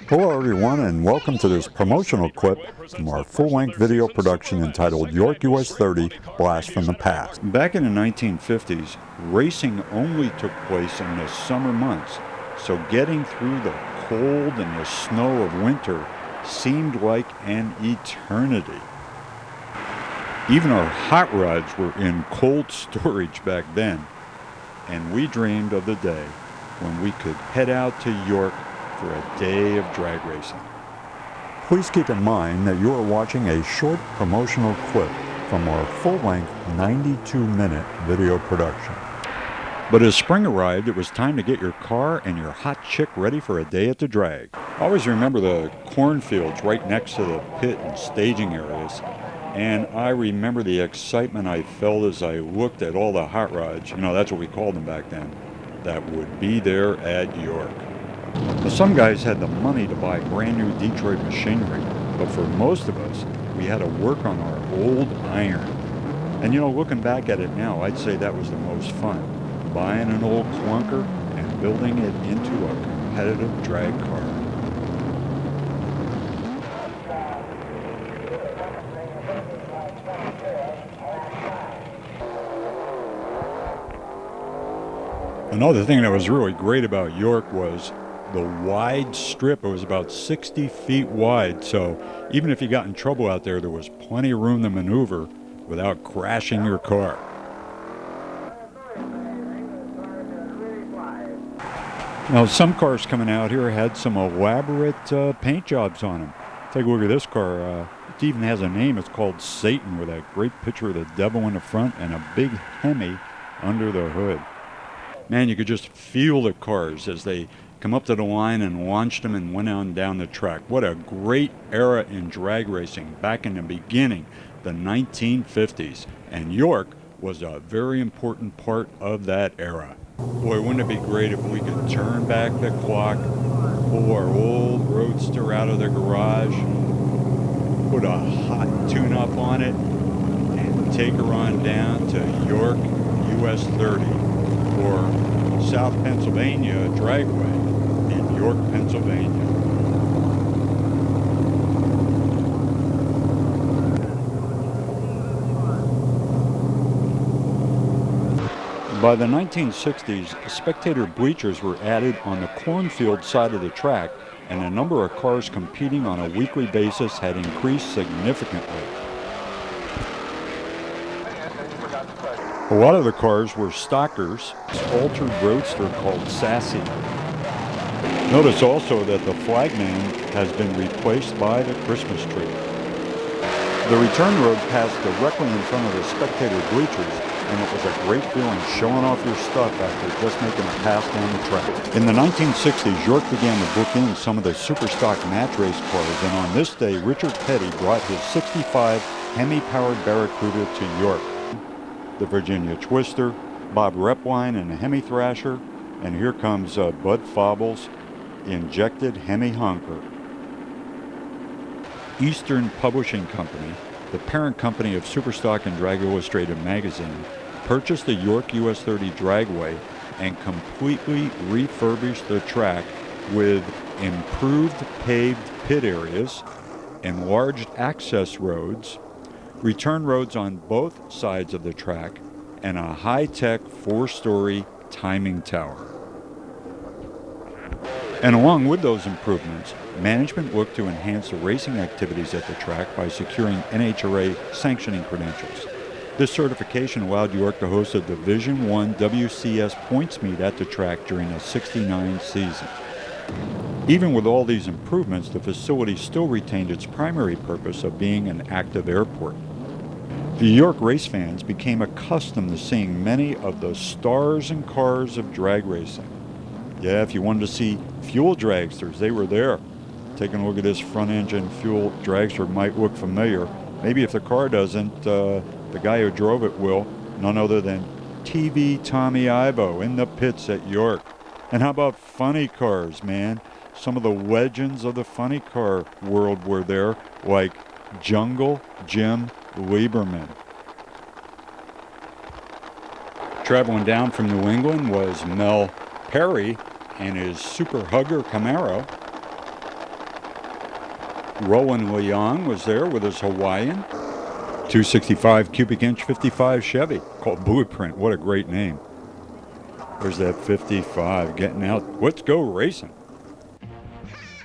Hello everyone and welcome to this promotional clip from our full-length video production entitled York US 30 Blast from the Past. Back in the 1950s, racing only took place in the summer months, so getting through the cold and the snow of winter seemed like an eternity. Even our hot rods were in cold storage back then, and we dreamed of the day when we could head out to York for a day of drag racing. Please keep in mind that you are watching a short promotional clip from our full-length 92-minute video production. But as spring arrived, it was time to get your car and your hot chick ready for a day at the drag. I always remember the cornfields right next to the pit and staging areas, and I remember the excitement I felt as I looked at all the hot rods, that's what we called them back then, that would be there at York. Now, some guys had the money to buy brand new Detroit machinery, but for most of us, we had to work on our old iron. And looking back at it now, I'd say that was the most fun, buying an old clunker and building it into a competitive drag car. Another thing that was really great about York was the wide strip. It was about 60 feet wide, so even if you got in trouble out there, there was plenty of room to maneuver without crashing your car. Now, some cars coming out here had some elaborate paint jobs on them. Take a look at this car. It even has a name. It's called Satan, with a great picture of the devil in the front and a big Hemi under the hood. Man, you could just feel the cars as they come up to the line and launched them and went on down the track. What a great era in drag racing back in the beginning, the 1950s. And York was a very important part of that era. Boy, wouldn't it be great if we could turn back the clock, pull our old Roadster out of the garage, put a hot tune-up on it, and take her on down to York US 30 or South Pennsylvania Dragway in York, Pennsylvania. By the 1960s, spectator bleachers were added on the cornfield side of the track, and the number of cars competing on a weekly basis had increased significantly. A lot of the cars were stockers, altered roadster called Sassy. Notice also that the flagman has been replaced by the Christmas tree. The return road passed directly in front of the spectator bleachers, and it was a great feeling showing off your stuff after just making a pass down the track. In the 1960s, York began to book in some of the Superstock match race cars, and on this day, Richard Petty brought his 65 Hemi-powered Barracuda to York. The Virginia Twister, Bob Repline and the Hemi Thrasher, and here comes Bud Fobbles' injected Hemi Honker. Eastern Publishing Company, the parent company of Superstock and Drag Illustrated magazine, purchased the York US 30 Dragway and completely refurbished the track with improved paved pit areas, enlarged access roads, return roads on both sides of the track, and a high-tech 4-story timing tower. And along with those improvements, management looked to enhance the racing activities at the track by securing NHRA sanctioning credentials. This certification allowed York to host a Division I WCS points meet at the track during the '69 season. Even with all these improvements, the facility still retained its primary purpose of being an active airport. The York race fans became accustomed to seeing many of the stars and cars of drag racing. Yeah, if you wanted to see fuel dragsters, they were there. Taking a look at this front-engine fuel dragster might look familiar. Maybe if the car doesn't, the guy who drove it will. None other than TV Tommy Ivo in the pits at York. And how about funny cars, man? Some of the legends of the funny car world were there, like Jungle Jim Lieberman. Traveling down from New England was Mel Perry and his Super Hugger Camaro. Roland Leong was there with his Hawaiian. 265 cubic inch 55 Chevy called Blueprint. What a great name. There's that 55 getting out. Let's go racing.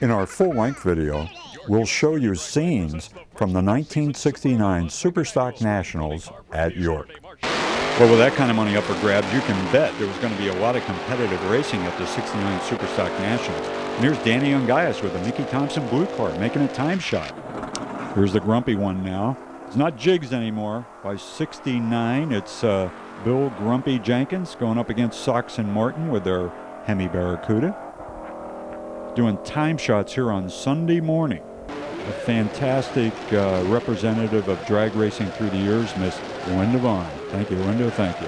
In our full-length video, we'll show you scenes from the 1969 Superstock Nationals at York. Well, with that kind of money up for grabs, you can bet there was going to be a lot of competitive racing at the 69 Superstock Nationals. And here's Danny Ungaius with a Mickey Thompson blue car making a time shot. Here's the grumpy one now. It's not Jigs anymore. By 69, it's Bill Grumpy Jenkins going up against Sox and Martin with their Hemi Barracuda. Doing time shots here on Sunday morning. A fantastic representative of drag racing through the years, Miss Linda Vaughn. Thank you, Linda. Thank you.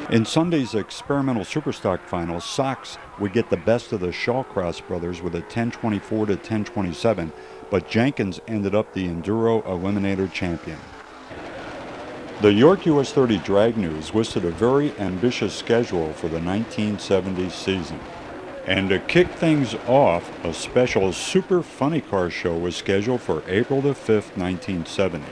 In Sunday's experimental Superstock finals, Sox would get the best of the Shawcross brothers with a 10-24 to 10-27, but Jenkins ended up the Enduro Eliminator champion. The York US 30 Drag News listed a very ambitious schedule for the 1970 season. And to kick things off, a special Super Funny Car show was scheduled for April the 5th, 1970.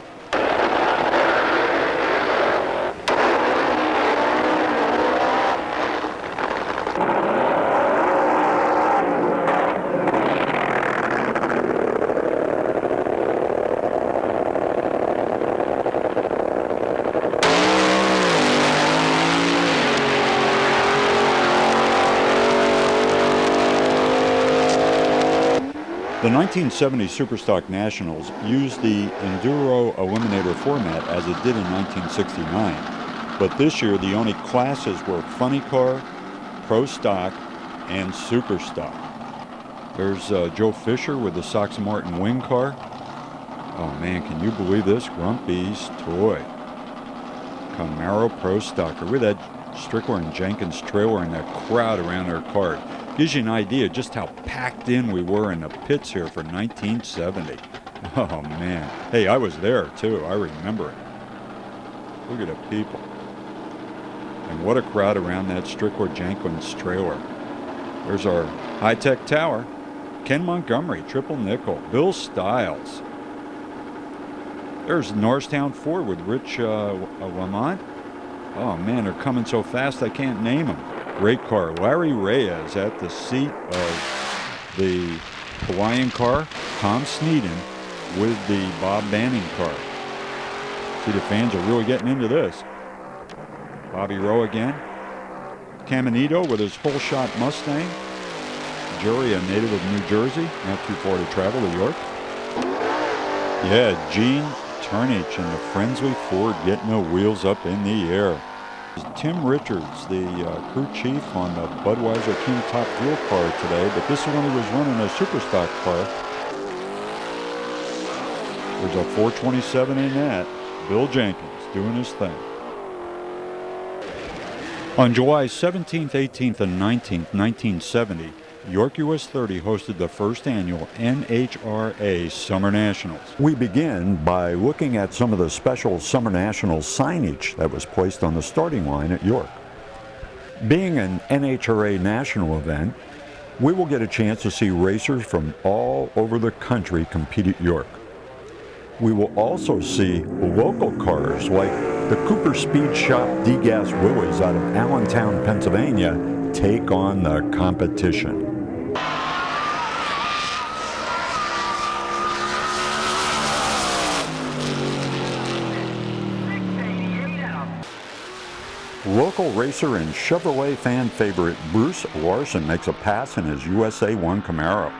The 1970 Superstock Nationals used the Enduro Eliminator format as it did in 1969, but this year the only classes were Funny Car, Pro Stock, and Superstock. There's Joe Fisher with the Sox Martin wing car. Oh man, can you believe this? Grumpy's toy. Camaro Pro Stocker with that Strickler and Jenkins trailer and that crowd around their car. Gives you an idea just how packed in we were in the pits here for 1970. Oh man. Hey, I was there too. I remember it. Look at the people. And what a crowd around that Strickler Jenkins trailer. There's our high-tech tower. Ken Montgomery, triple nickel. Bill Stiles. There's Norristown Ford with Rich Lamont. Oh man, they're coming so fast I can't name them. Great car. Larry Reyes at the seat of the Hawaiian car. Tom Sneeden with the Bob Banning car. See, the fans are really getting into this. Bobby Rowe again. Caminito with his full shot Mustang. Jerry, a native of New Jersey, not too far to travel to York. Yeah, Gene Turnich and the Frensley Ford getting the wheels up in the air. Tim Richards, the crew chief on the Budweiser King Top Fuel car today, but this is when he was running a Superstock car. There's a 427 in that. Bill Jenkins doing his thing. On July 17th, 18th, and 19th, 1970, York US 30 hosted the first annual NHRA Summer Nationals. We begin by looking at some of the special Summer Nationals signage that was placed on the starting line at York. Being an NHRA national event, we will get a chance to see racers from all over the country compete at York. We will also see local cars like the Cooper Speed Shop D-Gas Willies out of Allentown, Pennsylvania, take on the competition. Local racer and Chevrolet fan favorite Bruce Larson makes a pass in his USA 1 Camaro.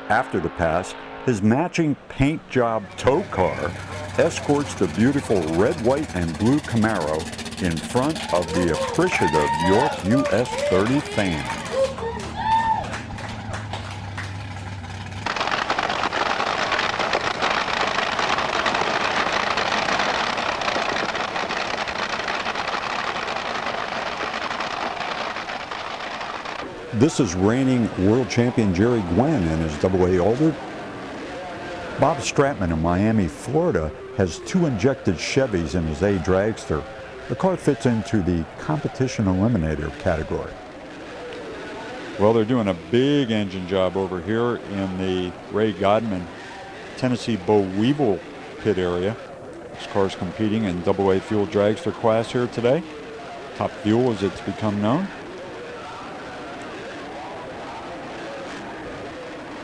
After the pass, his matching paint job tow car escorts the beautiful red, white, and blue Camaro in front of the appreciative York US 30 fans. This is reigning world champion Jerry Gwynn in his AA Alder. Bob Stratman of Miami, Florida has 2 injected Chevys in his A Dragster. The car fits into the competition eliminator category. Well, they're doing a big engine job over here in the Ray Godman Tennessee Bo Weevil pit area. This car's competing in AA fuel dragster class here today. Top Fuel as it's become known.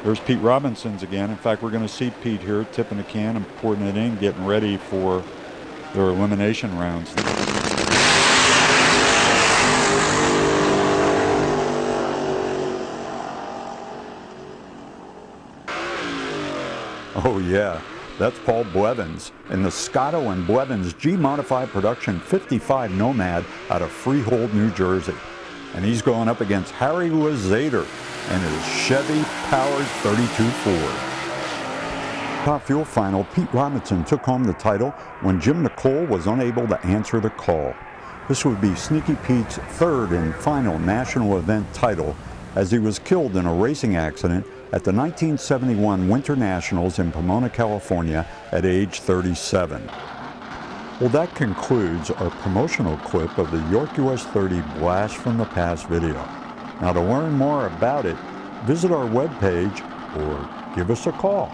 There's Pete Robinson's again. In fact, we're going to see Pete here tipping a can and pouring it in, getting ready for their elimination rounds. Oh yeah, that's Paul Blevins in the Scotto and Blevins G-Modified Production 55 Nomad out of Freehold, New Jersey. And he's going up against Harry Lazader and his Chevy-powered 32 Ford. Top Fuel final, Pete Robinson took home the title when Jim Nicole was unable to answer the call. This would be Sneaky Pete's third and final national event title, as he was killed in a racing accident at the 1971 Winter Nationals in Pomona, California at age 37. Well, that concludes our promotional clip of the York US 30 Blast from the Past video. Now, to learn more about it, visit our webpage or give us a call.